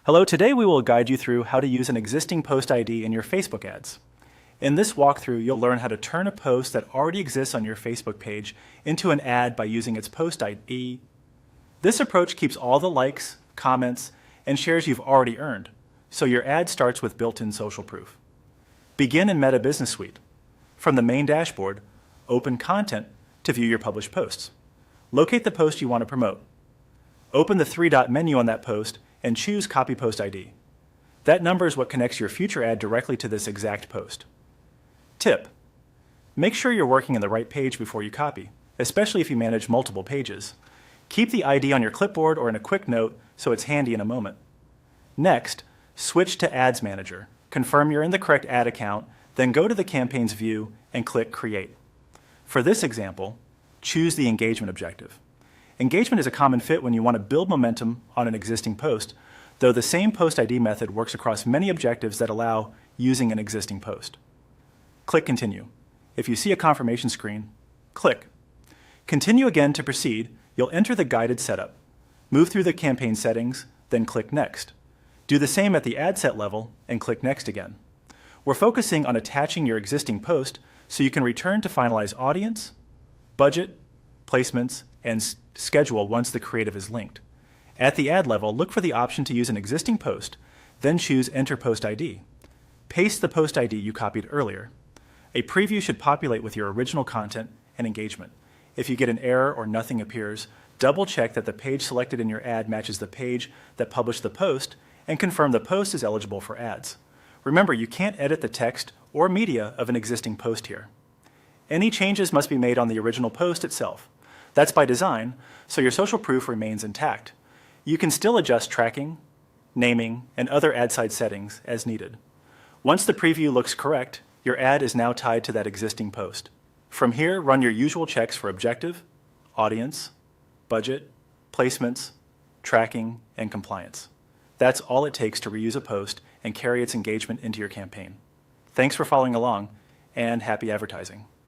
Hello, today we will guide you through how to use an existing post ID in your Facebook ads. In this walkthrough, you'll learn how to turn a post that already exists on your Facebook page into an ad by using its post ID. This approach keeps all the likes, comments, and shares you've already earned, so your ad starts with built-in social proof. Begin in Meta Business Suite. From the main dashboard, open Content to view your published posts. Locate the post you want to promote. Open the three-dot menu on that post and choose Copy Post ID. That number is what connects your future ad directly to this exact post. Tip: make sure you're working in the right page before you copy, especially if you manage multiple pages. Keep the ID on your clipboard or in a quick note so it's handy in a moment. Next, switch to Ads Manager. Confirm you're in the correct ad account, then go to the campaign's view and click Create. For this example, choose the engagement objective. Engagement is a common fit when you want to build momentum on an existing post, though the same post ID method works across many objectives that allow using an existing post. Click Continue. If you see a confirmation screen, click. Continue again to proceed. You'll enter the guided setup. Move through the campaign settings, then click Next. Do the same at the ad set level and click Next again. We're focusing on attaching your existing post so you can return to finalize audience, budget, placements, and schedule once the creative is linked. At the ad level, look for the option to use an existing post, then choose Enter Post ID. Paste the post ID you copied earlier. A preview should populate with your original content and engagement. If you get an error or nothing appears, double-check that the page selected in your ad matches the page that published the post and confirm the post is eligible for ads. Remember, you can't edit the text or media of an existing post here. Any changes must be made on the original post itself. That's by design, so your social proof remains intact. You can still adjust tracking, naming, and other ad side settings as needed. Once the preview looks correct, your ad is now tied to that existing post. From here, run your usual checks for objective, audience, budget, placements, tracking, and compliance. That's all it takes to reuse a post and carry its engagement into your campaign. Thanks for following along, and happy advertising.